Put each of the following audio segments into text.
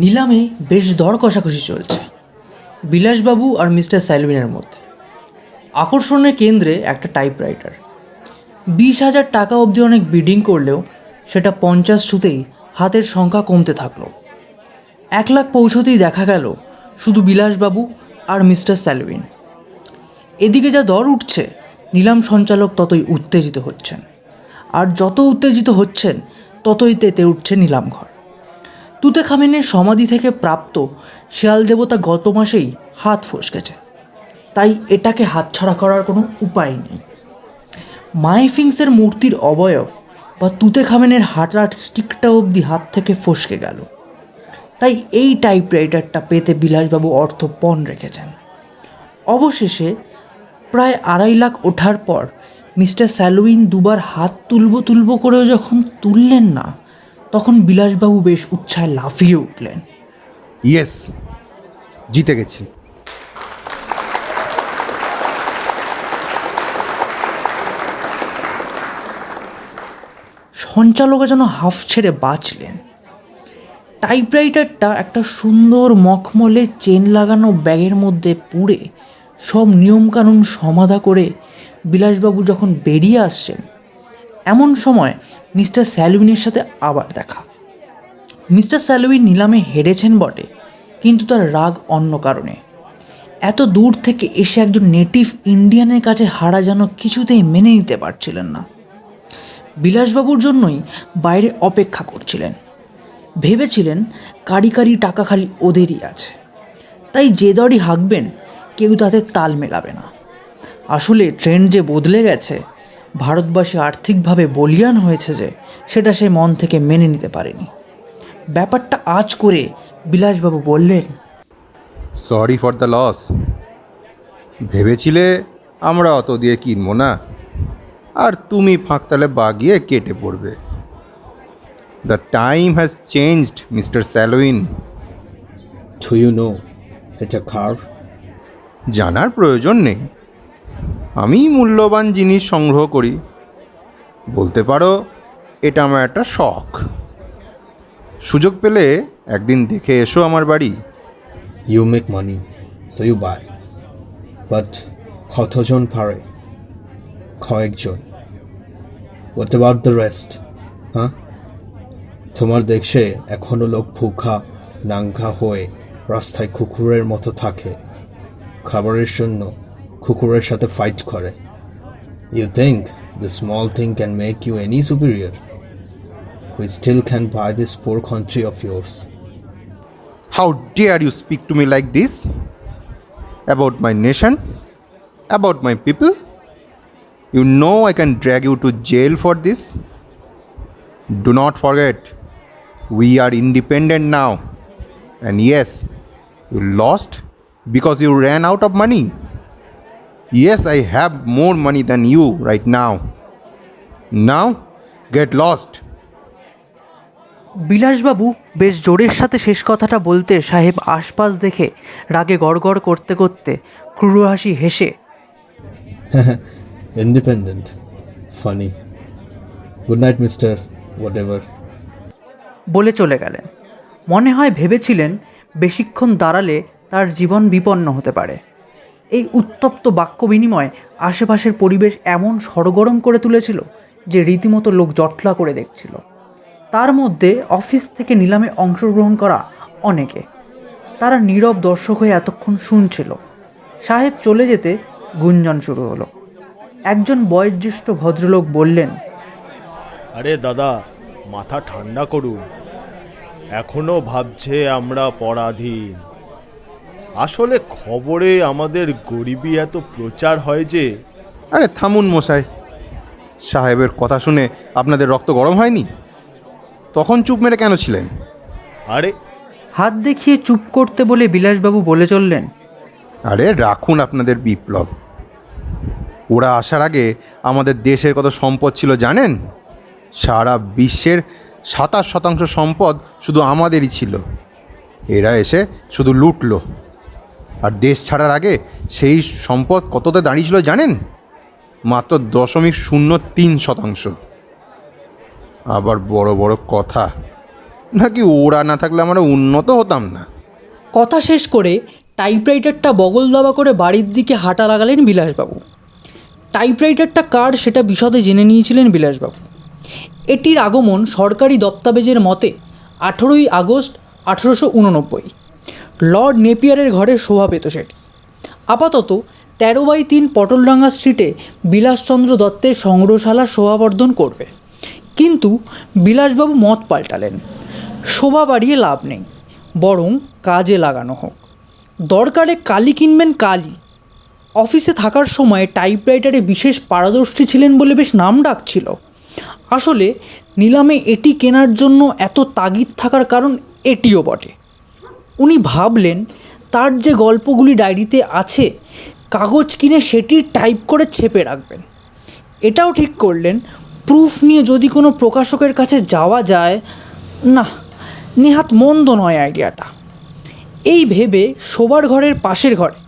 নিলামে বেশ দর কষাকষি চলছে বিলাসবাবু আর মিস্টার স্যালভিনের মধ্যে। আকর্ষণের কেন্দ্রে একটা টাইপরাইটার। 20,000 টাকা অবধি অনেক বিডিং করলেও সেটা 50 ছুতেই হাতের সংখ্যা কমতে থাকলো। 1 লাখ পৌঁছতেই দেখা গেল শুধু বিলাসবাবু আর মিস্টার স্যালভিন। এদিকে যা দর উঠছে, নিলাম সঞ্চালক ততই উত্তেজিত হচ্ছেন, আর যত উত্তেজিত হচ্ছেন ততই তেতে উঠছে নিলামঘর। তুতে খামেনের সমাধি থেকে প্রাপ্ত শেয়াল দেবতা গত মাসেই হাত ফসকেছে, তাই এটাকে হাতছাড়া করার কোনো উপায় নেই। মাইফিংসের মূর্তির অবয়ব বা তুতে খামেনের হাঁটার স্টিকটা অবধি হাত থেকে ফসকে গেল, তাই এই টাইপরাইটারটা পেতে বিলাসবাবু অর্থ পণ রেখেছেন। অবশেষে প্রায় 2.5 লাখ ওঠার পর মিস্টার স্যালভিন দুবার হাত তুলব করেও যখন তুললেন না, তখন বিলাসবাবু বেশ উৎসাহে লাফিয়ে উঠলেন। ইয়েস, জিতে গেছি। সঞ্চালকে যেন হাফ ছেড়ে বাঁচলেন। টাইপরাইটারটা একটা সুন্দর মখমলে চেন লাগানো ব্যাগের মধ্যে পুরে সব নিয়মকানুন সমাধা করে বিলাসবাবু যখন বেরিয়ে আসছেন, এমন সময় মিস্টার স্যালভিনের সাথে আবার দেখা। মিস্টার স্যালভিন নিলামে হেরেছেন বটে, কিন্তু তার রাগ অন্য কারণে। এত দূর থেকে এসে একজন নেটিভ ইন্ডিয়ানের কাছে হারা যেন কিছুতেই মেনে নিতে পারছিলেন না। বিলাসবাবুর জন্যই বাইরে অপেক্ষা করছিলেন। ভেবেছিলেন কারি কারি টাকা খালি ওদেরই আছে, তাই যে দরই হাঁকবেন কেউ তাতে তাল মেলাবে না। আসলে ট্রেন্ড যে বদলে গেছে, ভারতবাসী আর্থিকভাবে বলিয়ান হয়েছে যে সেটা সে মন থেকে মেনে নিতে পারেনি। ব্যাপারটা আজ করে বিলাসবাবু বললেন, সরি ফর দ্য লস। ভেবেছিলে আমরা অত দিয়ে কিনবো না, আর তুমি ফাঁকতালে বাগিয়ে কেটে পড়বে। The time has changed, mister Salvin. Do you know it's a car? জানার প্রয়োজন নেই। আমি মূল্যবান জিনিস সংগ্রহ করি, বলতে পারো এটা আমার একটা শখ। সুযোগ পেলে একদিন দেখে এসো আমার বাড়ি। You make money, so you buy. But কতজন পারে? কয়েকজন। What about the rest? হ্যাঁ, তোমার দেশে এখনো লোক ভুখা নাঙ্গা হয়ে রাস্তায় কুকুরের মতো থাকে, খাবারের জন্য কুকুরের সাথে ফাইট করে। You think the small thing can make you any superior? We still can buy this poor country of yours. How dare you speak to me like this? About my nation? About my people? You know I can drag you to jail for this. Do not forget, we are independent now. And yes, you lost because you ran out of money. Yes, I have more money than you right now. Now, get lost. বিলাসবাবু বেশ জোরের সাথে শেষ কথাটা বলতে সাহেব আশপাশ দেখে রাগে গড়গড় করতে করতে ক্রুর হাসি হেসে, Independent. Funny. Good night, Mr. Whatever. বলে চলে গেলেন। মনে হয় ভেবেছিলেন বেশিক্ষণ দাঁড়ালে তার জীবন বিপন্ন হতে পারে। এই উত্তপ্ত বাক্য বিনিময় আশেপাশের পরিবেশ এমন সরগরম করে তুলেছিল যে রীতিমতো লোক জটলা করে দেখছিল। তার মধ্যে অফিস থেকে নিলামে অংশগ্রহণ করা অনেকে। তারা নীরব দর্শক হয়ে এতক্ষণ শুনছিল। সাহেব চলে যেতে গুঞ্জন শুরু হলো। একজন বয়োজ্যেষ্ঠ ভদ্রলোক বললেন, আরে দাদা, মাথা ঠান্ডা করুন। এখনো ভাবছে আমরা পরাধীন। আসলে খবরে আমাদের গরিবি এত প্রচার হয় যে। আরে থামুন মশাই, সাহেবের কথা শুনে আপনাদের রক্ত গরম হয়নি? তখন চুপ মেরে কেন ছিলেন? আরে হাত দেখিয়ে চুপ করতে বলে বিলাসবাবু বলে চললেন, আরে রাখুন আপনাদের বিপ্লব। ওরা আসার আগে আমাদের দেশের কত সম্পদ ছিল জানেন? সারা বিশ্বের 27% সম্পদ শুধু আমাদেরই ছিল। এরা এসে শুধু লুটলো। আর দেশ ছাড়ার আগে সেই সম্পদ কততে দাঁড়িয়েছিল জানেন? মাত্র 0.03%। আবার বড় বড় কথা, নাকি ওরা না থাকলে আমরা উন্নত হতাম না। কথা শেষ করে টাইপরাইটারটা বগল দাবা করে বাড়ির দিকে হাঁটা লাগালেন বিলাসবাবু। টাইপরাইটারটা কার সেটা বিশদে জেনে নিয়েছিলেন বিলাসবাবু। এটির আগমন সরকারি দস্তাবেজের মতে 18ই আগস্ট 1889 লর্ড নেপিয়ারের ঘরে শোভা পেত সেটি। আপাতত 13/3 পটলডাঙ্গা স্ট্রিটে বিলাসচন্দ্র দত্তের সংগ্রহশালা শোভাবর্ধন করবে। কিন্তু বিলাসবাবু মত পাল্টালেন। শোভা বাড়িয়ে লাভ নেই, বরং কাজে লাগানো হোক। দরকারে কালি কিনবেন কালি। অফিসে থাকার সময় টাইপরাইটারে বিশেষ পারদর্শী ছিলেন বলে বেশ নাম ডাক ছিল। আসলে নিলামে এটি কেনার জন্য এত তাগিদ থাকার কারণ এটিও বটে। উনি ভাবলেন তার যে গল্পগুলি ডায়েরিতে আছে কাগজ কিনে সেটি টাইপ করে ছেপে রাখবেন। এটাও ঠিক করলেন প্রুফ নিয়ে যদি কোনো প্রকাশকের কাছে যাওয়া যায়, না, নেহাত মন্দ নয় আইডিয়াটা। এই ভেবে শোবার ঘরের পাশের ঘরে,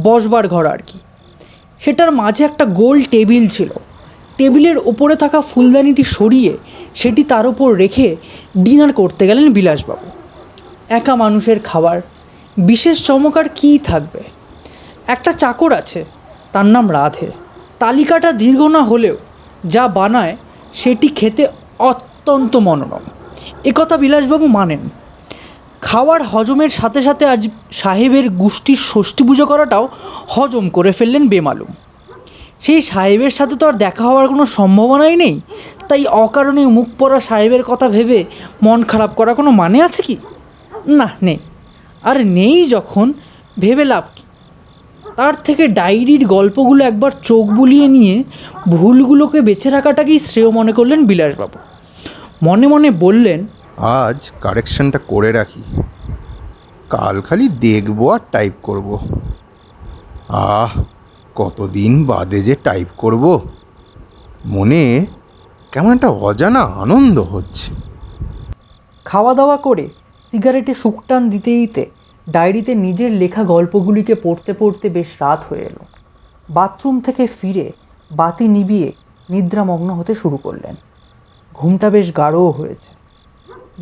বসবার ঘর আর কি, সেটার মাঝে একটা গোল টেবিল ছিল। টেবিলের ওপরে থাকা ফুলদানিটি সরিয়ে সেটি তার ওপর রেখে ডিনার করতে গেলেন বিলাসবাবু। একা মানুষের খাবার, বিশেষ চমক আর কী থাকবে। একটা চাকর আছে, তার নাম রাধে। তালিকাটা দীর্ঘ না হলেও যা বানায় সেটি খেতে অত্যন্ত মনোরম, একথা বিলাসবাবু মানেন। খাওয়ার হজমের সাথে সাথে আজ সাহেবের গোষ্ঠীর ষষ্ঠী পুজো করাটাও হজম করে ফেললেন বেমালুম। সেই সাহেবের সাথে তো আর দেখা হওয়ার কোনো সম্ভাবনাই নেই, তাই অকারণে মুখ পড়া সাহেবের কথা ভেবে মন খারাপ করা কোনো মানে আছে কি? না, নেই। আর নেই যখন ভেবে লাভ কি? তার থেকে ডায়েরির গল্পগুলো একবার চোখ বুলিয়ে নিয়ে ভুলগুলোকে বেছে রাখাটাকেই শ্রেয় মনে করলেন বিলাসবাবু। মনে মনে বললেন, আজ কারেকশনটা করে রাখি, কাল খালি দেখবো আর টাইপ করব। কতদিন বাদে যে টাইপ করব, মনে কেমন একটা অজানা আনন্দ হচ্ছে। খাওয়া দাওয়া করে সিগারেটে শুকটান দিতে দিতে ডায়েরিতে নিজের লেখা গল্পগুলিকে পড়তে পড়তে বেশ রাত হয়ে এলো। বাথরুম থেকে ফিরে বাতি নিভিয়ে নিদ্রামগ্ন হতে শুরু করলেন। ঘুমটা বেশ গাঢ়ও হয়েছে।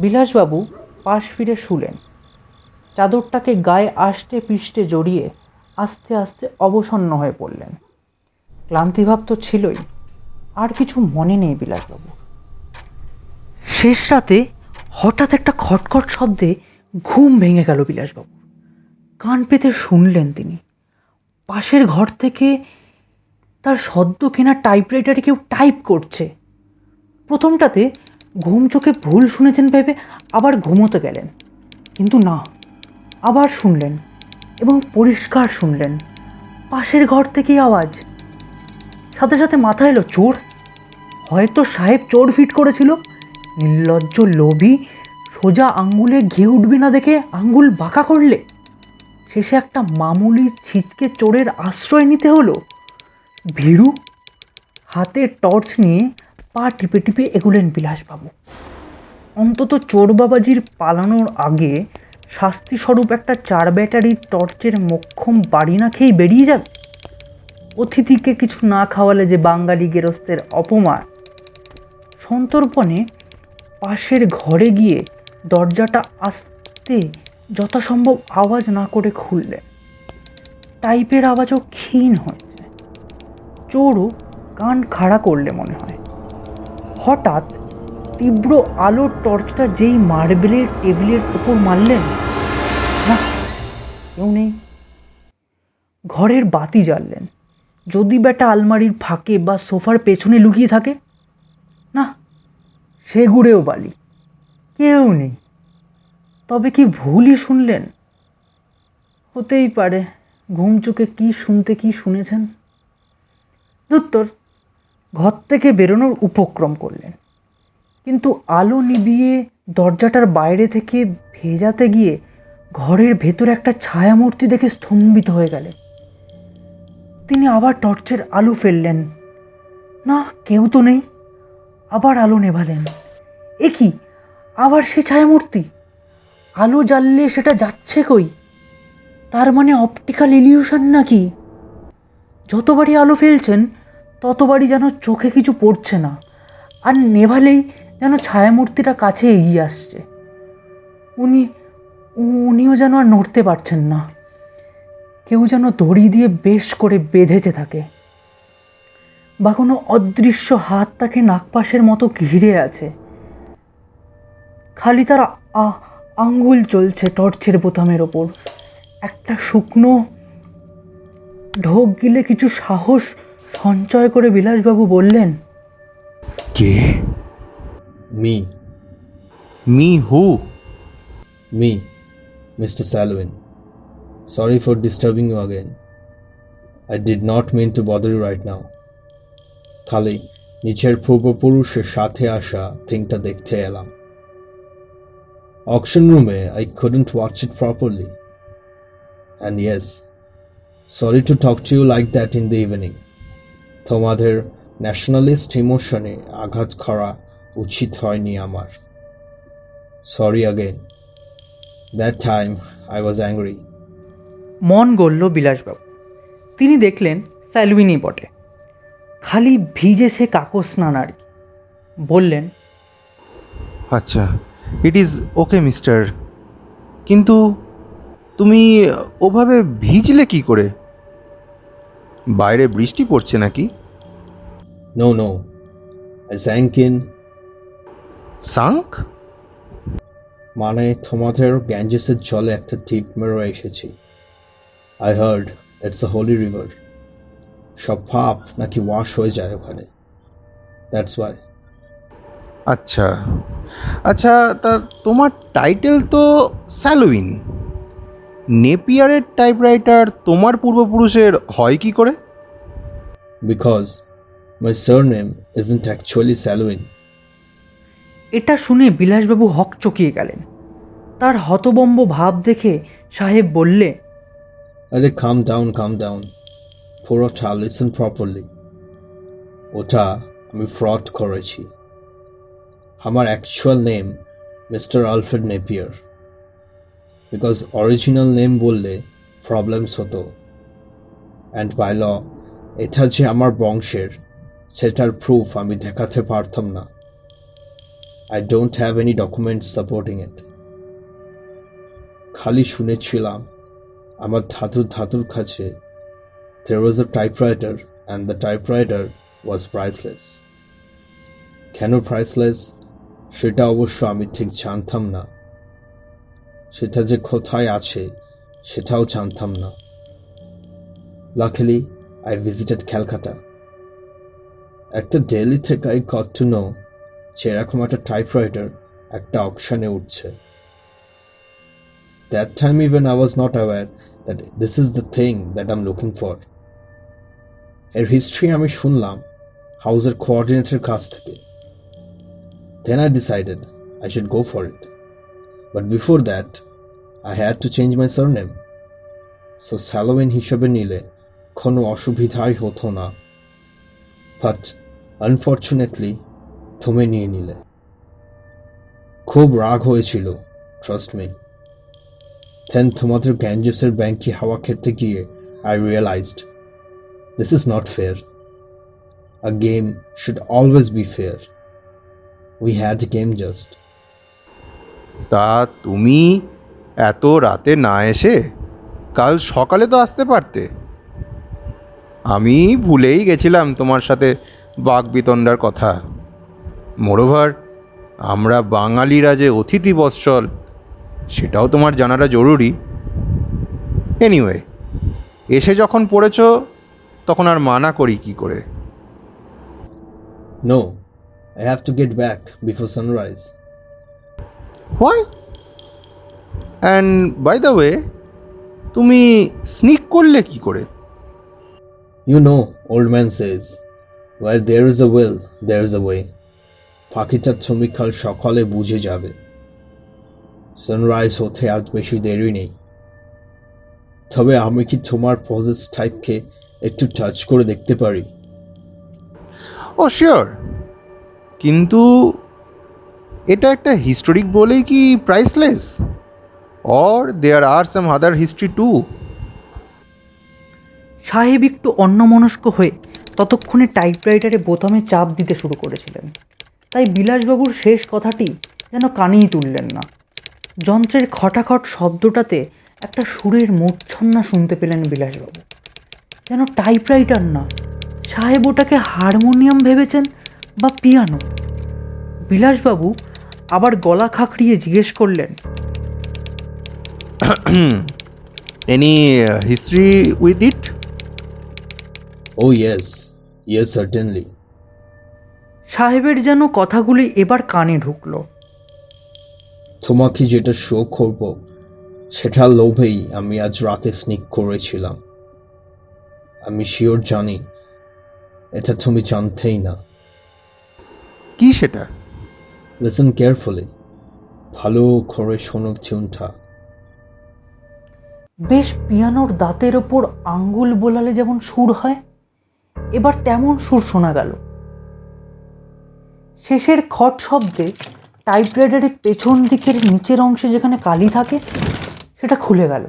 বিলাসবাবু পাশ ফিরে শুলেন। চাদরটাকে গায়ে আষ্টে পিষ্টে জড়িয়ে আস্তে আস্তে অবসন্ন হয়ে পড়লেন। ক্লান্তিভাব তো ছিলই, আর কিছু মনে নেই বিলাসবাবু। শেষ রাতে হঠাৎ একটা খটখট শব্দে ঘুম ভেঙে গেল বিলাসবাবু। কান পেতে শুনলেন তিনি, পাশের ঘর থেকে তার সদ্য কেনা টাইপরাইটারে কেউ টাইপ করছে। প্রথমটাতে ঘুম চোখে ভুল শুনেছেন ভেবে আবার ঘুমোতে গেলেন, কিন্তু না, আবার শুনলেন এবং পরিষ্কার শুনলেন পাশের ঘর থেকেই আওয়াজ। সাথে সাথে মাথায় এলো চোর। হয়তো সাহেব চোর ফিট করেছিল। নির্লজ্জ লোভী সোজা আঙ্গুলে ঘি উঠবে না দেখে আঙ্গুল বাঁকা করলে শেষে একটা মামুলি ছিচকে চোরের আশ্রয় নিতে হলো। ভীরু হাতে টর্চ নিয়ে পা টিপে টিপে এগোলেন বিলাসবাবু। অন্তত চোর বাবাজির পালানোর আগে শাস্তিস্বরূপ একটা 4 ব্যাটারির টর্চের মোক্ষম বাড়ি না খেয়েই বেরিয়ে যাবে। অতিথিকে কিছু না খাওয়ালে যে বাঙালি গেরস্তের অপমান। সন্তর্পণে পাশের ঘরে গিয়ে দরজাটা আস্তে যথাসম্ভব আওয়াজ না করে খুললেন। টাইপের আওয়াজও ক্ষীণ হয়েছে। চোরও কান খাড়া করলে মনে হয়। হঠাৎ তীব্র আলোর টর্চটা যেই মার্বেলের টেবিলের উপর মারলেন, না, কেউ নেই। ঘরের বাতি জ্বাললেন। যদি বেটা আলমারির ফাঁকে বা সোফার পেছনে লুকিয়ে থাকে, না, সে গুড়েও বালি, কেউ নেই। তবে কি ভুলই শুনলেন? হতেই পারে ঘুম চোখে কী শুনতে কী শুনেছেন। দুত্তর ঘর থেকে বেরোনোর উপক্রম করলেন, কিন্তু আলো নিভিয়ে দরজাটার বাইরে থেকে ভেজাতে গিয়ে ঘরের ভেতরে একটা ছায়ামূর্তি দেখে স্তম্ভিত হয়ে গেলেন। তিনি আবার টর্চের আলো ফেললেন। না, কেউ তো নেই। আবার আলো নেভালেন। এ কি, আবার সে ছায়ামূর্তি! আলো জ্বাললে সেটা যাচ্ছে কই? তার মানে অপটিক্যাল ইলিউশন নাকি? যতবারই আলো ফেলছেন ততবারই যেন চোখে কিছু পড়ছে না, আর নেভালেই যেন ছায়ামূর্তিটা কাছে এগিয়ে আসছে। উনিও যেন আর নড়তে পারছেন না। কেউ যেন দড়ি দিয়ে বেশ করে বেঁধেছে তাকে, বা কোনো অদৃশ্য হাত তাকে নাগপাশের মতো ঘিরে আছে। খালি তার আঙ্গুল চলছে টর্চের বোতামের ওপর। একটা শুকনো ঢোক গিলে কিছু সাহস সঞ্চয় করে বিলাসবাবু বললেন, কে? Me, me who? me, Mr. Salwin. Sorry for disturbing you again. I did not mean to bother you right now. খালি নিচের পূর্বপুরুষের সাথে আসা থিংটা দেখতে এলাম। অকশন রুমে I couldn't watch it properly. And yes, sorry to talk to you like that in the evening. তোমাদের nationalist ইমোশনে আঘাত করা উচিত হয়নি আমার। Sorry again. That time I was angry. মন গড়ল বিলাসবাবু। তিনি দেখলেন স্যালভিনি বটে, খালি ভিজেছে কাকস স্নান আর কি। বললেন, আচ্ছা, ইট ইজ ওকে মিস্টার, কিন্তু তুমি ওভাবে ভিজলে কি করে? বাইরে বৃষ্টি পড়ছে নাকি? No. I sank in. Sunk? মানে তোমাদের গ্যাঞ্জেসের জলে একটা টিপ মেরে এসেছি। I heard it's a holy river. সব পাপ নাকি ওয়াশ হয়ে যায় ওখানে। That's why. আচ্ছা আচ্ছা, তা তোমার টাইটেল তো স্যালুইন। নেপিয়ারের টাইপরাইটার তোমার পূর্বপুরুষের হয় কি করে? Because my surname isn't actually Salwin. এটা শুনে বিলাসবাবু হকচকিয়ে গেলেন। তার হতবম্ব ভাব দেখে সাহেব বললে, আরে calm down. পুরোটা listen properly. ওটা আমি ফ্রড করেছি। আমার actual name mister Alfred Napier. Because original name বললে প্রবলেমস হতো, অ্যান্ড বাই ল এটা যে আমার বংশের সেটার প্রুফ আমি দেখাতে পারতাম না। I don't have any documents supporting it. খালি শুনেছিলাম আমার ধাতুর কাছে there was a typewriter and the typewriter was priceless. কেন প্রাইসলেস সেটা অবশ্য আমি ঠিক জানতাম না। সেটা যে কোথায় আছে সেটাও জানতাম না। Luckily, I visited Calcutta. একটা দিল্লি থেকে I got to know যে এরকম একটা টাইপরাইটার একটা অকশনে উঠছে। That time even I was not aware that this is the thing that I'm looking for. এর হিস্ট্রি আমি শুনলাম হাউসের কোঅর্ডিনেটর কাছ থেকে। Then I decided I should go for it. But before that, I had to change my surname. So Salwin হিসেবে নিলে কোনো অসুবিধাই হতো না। But unfortunately, তুমি নিয়ে নিলে। খুব রাগ হয়েছিল, trust me. Then তোমাদের গ্যাঞ্জেসের ব্যাংকি হাওয়া খেতে গিয়ে I realized this is not fair. A game should always be fair. We had a game just. তা তুমি এত রাতে না এসে কাল সকালে তো আসতে পারতে। আমি ভুলেই গেছিলাম তোমার সাথে বাকবিতণ্ডার কথা। মোরোভার, আমরা বাঙালিরা যে অতিথি বৎসল সেটাও তোমার জানাটা জরুরি। এনিওয়ে, এসে যখন পড়েছ তখন আর মানা করি কি করে? No, I have to get back before sunrise. Why? And by the way, তুমি স্নিক করলে কি করে? You know, old man says, where there is a will, there is a way. পাখিটা তুমি কাল সকালে বুঝে যাবে। সানরাইজ হতে আর বেশি দেরি নেই। তবে আমি কি তোমার পজেস টাইপকে একটু টাচ করে দেখতে পারি? ও শিওর, কিন্তু এটা একটা হিস্টোরিক বলেই কি priceless, or there are some other history too? সাহেব একটু অন্যমনস্ক হয়ে ততক্ষণে টাইপরাইটারে বোতামে চাপ দিতে শুরু করেছিলেন, তাই বিলাসবাবুর শেষ কথাটি যেন কানেই তুললেন না। যন্ত্রের খটাখট শব্দটাতে একটা সুরের মূর্ছন্না শুনতে পেলেন বিলাসবাবু, যেন টাইপরাইটার না, সাহেব ওটাকে হারমোনিয়াম ভেবেছেন বা পিয়ানো। বিলাসবাবু আবার গলা খাঁকড়িয়ে জিজ্ঞেস করলেন, any history with it? Oh, yes. Yes, certainly. সাহেবের যেন কথাগুলি এবার কানে ঢুকলো। তোমাকে যেটা শো করব সেটার লোভেই আমি আজ রাতে স্নিক করেছিলাম। আমি শিওর জানি এটা তুমি জানতেই না। কি সেটা? লিসেন কেয়ারফুলি, ভালো করে শোনো টিউনটা। বেশ পিয়ানোর দাঁতের ওপর আঙ্গুল বোলালে যেমন সুর হয়, এবার তেমন সুর শোনা গেল। শেষের খট শব্দে টাইপরাইটারের পেছন দিকের নিচের অংশে যেখানে কালি থাকে সেটা খুলে গেল।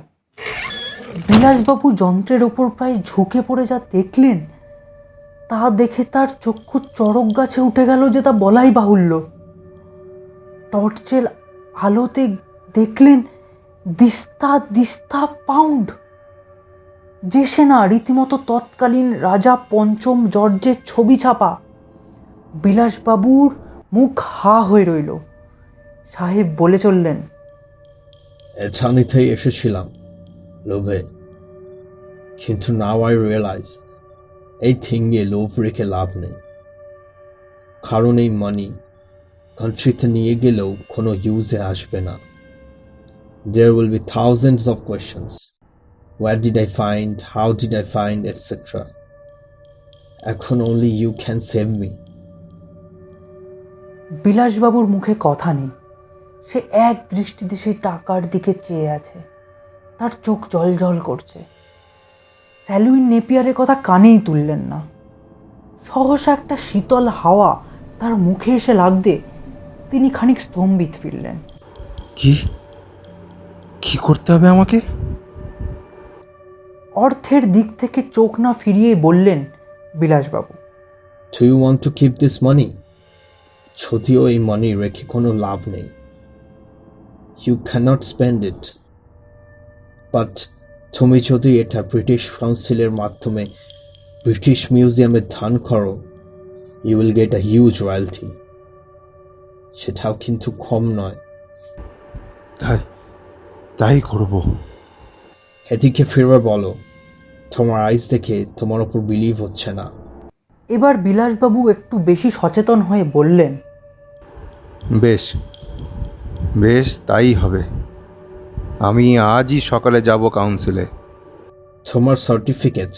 বিলাসবাবু যন্ত্রের ওপর প্রায় ঝুঁকে পড়ে যা দেখলেন তা দেখে তার চক্ষু চড়ক গাছে উঠে গেল যে তা বলাই বাহুল্য। টর্চের আলোতে দেখলেন দিস্তা দিস্তা পাউন্ড, যে সেনা রীতিমতো তৎকালীন রাজা পঞ্চম জর্জের ছবি ছাপা। বিলাসবাবুর মুখ হা হয়ে রইল। সাহেব বলে চললেন, এটা নিতেই এসেছিলাম লোভে, কিন্তু নাও আই রিয়েলাইজ এই থিঙ্গে লোভ রেখে লাভ নেই, কারণ এই মানি কান্ট্রিতে নিয়ে গেলেও কোনো ইউজে আসবে না। There will be thousands of questions. Where did I find? How did I find? Etc. এখন only you can save me. বিলাসবাবুর মুখে কথা নেই। সে এক দৃষ্টিতে সেই টাকার দিকে চেয়ে আছে, তার চোখ জল জল করছে। স্যালুইন নেপিয়ারের কথা কানেই তুললেন না। সহসা একটা শীতল হাওয়া তার মুখে এসে লাগতে তিনি খানিক স্তম্ভিত ফিরলেন। কি কি করতে হবে আমাকে? অর্থের দিক থেকে চোখ না ফিরিয়ে বললেন বিলাসবাবু, Do you want to keep this money? যদিও এই মানি রেখে কোনো লাভ নেই। You cannot spend it. But তুমি যদি এটা ব্রিটিশ কাউন্সিলের মাধ্যমে ব্রিটিশ মিউজিয়ামে দান করো, you will get a huge royalty. সেটাও কিন্তু কম নয়। তাই তাই করব। এদিকে ফিরবে বলো, তোমার আইস দেখে তোমার ওপর বিলিভ হচ্ছে না। এবার বিলাসবাবু একটু বেশি সচেতন হয়ে বললেন, বেশ বেশ তাই হবে। আমি আজই সকালে যাব কাউন্সিলে। তোমার সার্টিফিকেট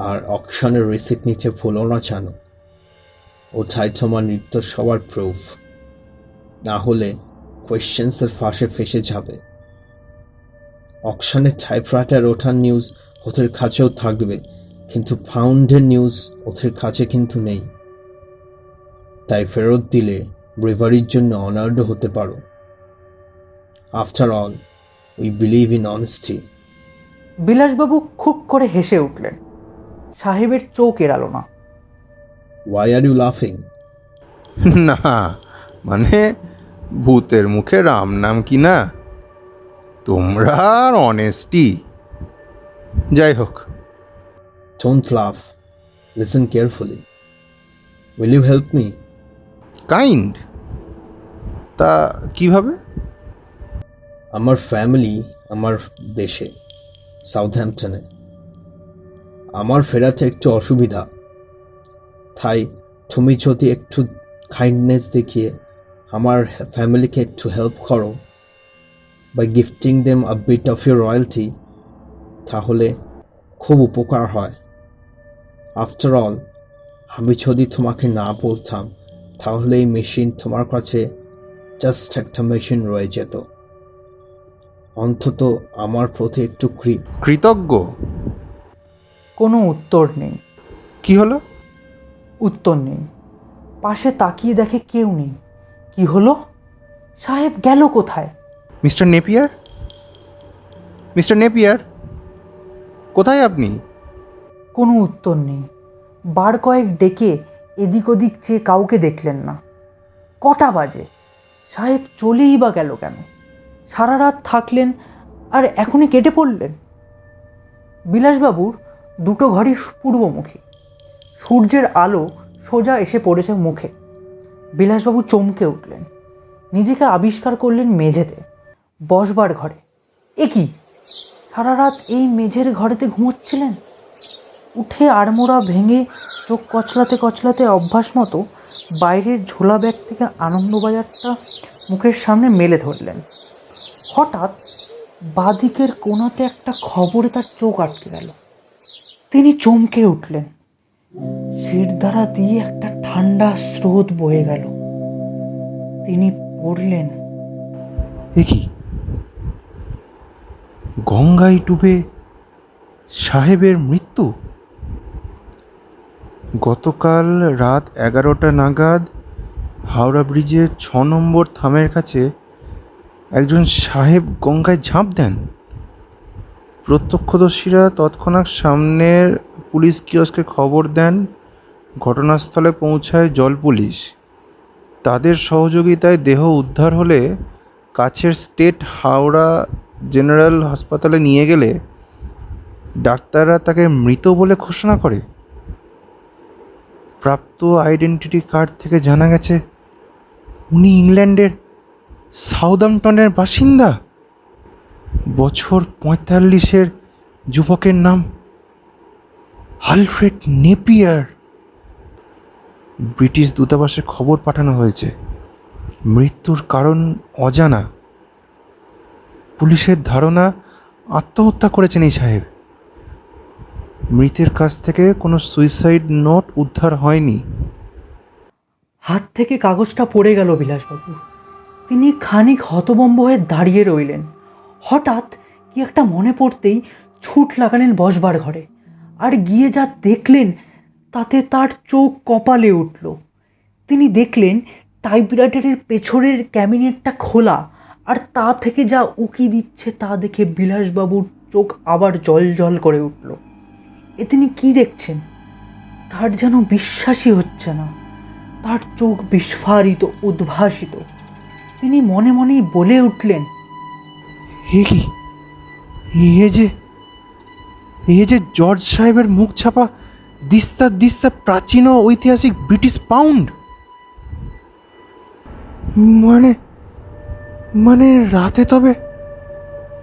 আর অকশনের রিসিপ্ট নিতে ভুলো না জানো, ওটাই তোমার নির্দোষ হওয়ার প্রুফ। না হলে কোয়েশ্চেন্সের ফাঁসে ফেসে যাবে। অকশনের টাইপরাইটার ওঠার নিউজ ওদের কাছেও থাকবে, কিন্তু পাউন্ডের নিউজ ওদের কাছে কিন্তু নেই। তাই ফেরত দিলে ব্রেভারির জন্য অনার্ড হতে পারো। After all we believe in honesty. বিলাসবাবু খুব করে হেসে উঠলেন। সাহেবের চোখ এড়ালো না। ওয়াই আর ইউ লাফিং? না মানে ভূতের মুখে রাম নাম কি না, তোমরা আর অনেস্টি। যাই হোক, Don't laugh. Listen carefully. Will you help me? Kind তা কিভাবে? আমার ফ্যামিলি আমার দেশে সাউথহ্যাম্পটনে। আমার ফেরাতে একটু অসুবিধা, তাই তুমি যদি একটু কাইন্ডনেস দেখিয়ে আমার ফ্যামিলিকে একটু হেল্প করো by gifting them a bit of your royalty, তাহলে খুব উপকার হয়। আফটার অল আমি যদি তোমাকে না বলতাম তাহলে এই মেশিন তোমার কাছে জাস্ট একটা মেশিন রয়ে যেত। অন্তত আমার প্রতি একটু কৃতজ্ঞ? কোনো উত্তর নেই। কি হলো? উত্তর নেই। পাশে তাকিয়ে দেখে কেউ নেই। কি হলো? সাহেব গেল কোথায়? মিস্টার নেপিয়ার, মিস্টার নেপিয়ার, কোথায় আপনি? কোনো উত্তর নেই। বার কয়েক ডেকে এদিক ওদিক চেয়ে কাউকে দেখলেন না। কটা বাজে? সাহেব চলেই বা গেল কেন? সারা রাত থাকলেন আর এখনই কেটে পড়লেন। বিলাসবাবুর দুটো ঘরই পূর্বমুখী। সূর্যের আলো সোজা এসে পড়েছে মুখে। বিলাসবাবু চমকে উঠলেন। নিজেকে আবিষ্কার করলেন মেঝেতে, বসবার ঘরে। এ কি, সারা রাত এই মেঝের ঘরেতে ঘুমোচ্ছিলেন? উঠে আড়মোড়া ভেঙে চোখ কচলাতে কচলাতে অভ্যাস মতো বাইরের ঝোলা ব্যাগ থেকে আনন্দবাজারটা মুখের সামনে মেলে ধরলেন। হঠাৎ বাঁদিকের কোণাতে একটা খবরে তার চোখ আটকে গেল। তিনি চমকে উঠলেন। শিরদাঁড়া দিয়ে একটা ঠান্ডা স্রোত বয়ে গেল। তিনি পড়লেন, এ কি, গঙ্গায় ডুবে সাহেবের মৃত্যু? গতকাল রাত 11টা নাগাদ হাওড়া ব্রিজে 6 নম্বর থামের কাছে একজন সাহেব গঙ্গায় ঝাঁপ দেন। প্রত্যক্ষদর্শীরা তৎক্ষণাৎ সামনের পুলিশ কিয়স্কে খবর দেন। ঘটনাস্থলে পৌঁছায় জল পুলিশ। তাদের সহযোগিতায় দেহ উদ্ধার হলে কাছের স্টেট হাওড়া জেনারেল হাসপাতালে নিয়ে গেলে ডাক্তাররা তাকে মৃত বলে ঘোষণা করে। প্রাপ্ত আইডেন্টিটি কার্ড থেকে জানা গেছে উনি ইংল্যান্ডের সাউদাম্পটনের বাসিন্দা। বছর 45-এর যুবকের নাম আলফ্রেড নেপিয়ার। ব্রিটিশ দূতাবাসে খবর পাঠানো হয়েছে। মৃত্যুর কারণ অজানা। পুলিশের ধারণা আত্মহত্যা করেছেন এই সাহেব। মৃতের কাছ থেকে কোনো সুইসাইড নোট উদ্ধার হয়নি। হাত থেকে কাগজটা পড়ে গেল বিলাসবাবু। তিনি খানিক হতভম্ব হয়ে দাঁড়িয়ে রইলেন। হঠাৎ কি একটা মনে পড়তেই ছুট লাগালেন বসবার ঘরে। আর গিয়ে যা দেখলেন তাতে তার চোখ কপালে উঠল। তিনি দেখলেন টাইপরাইটারের পেছনের ক্যাবিনেটটা খোলা, আর তা থেকে যা উকি দিচ্ছে তা দেখে বিলাসবাবুর চোখ আবার জল জল করে উঠল। এ তিনি কি দেখছেন? তার যেন বিশ্বাসই হচ্ছে না। তার চোখ বিস্ফারিত, উদ্ভাসিত। তিনি মনে মনেই বলে উঠলেন, এ কি, এ যে জর্জ সাহেবের মুখ ছাপা দিস্তা দিস্তা প্রাচীন ও ঐতিহাসিক ব্রিটিশ পাউন্ড। মানে মানে রাতে তবে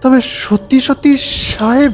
তবে সত্যি সত্যি সাহেব।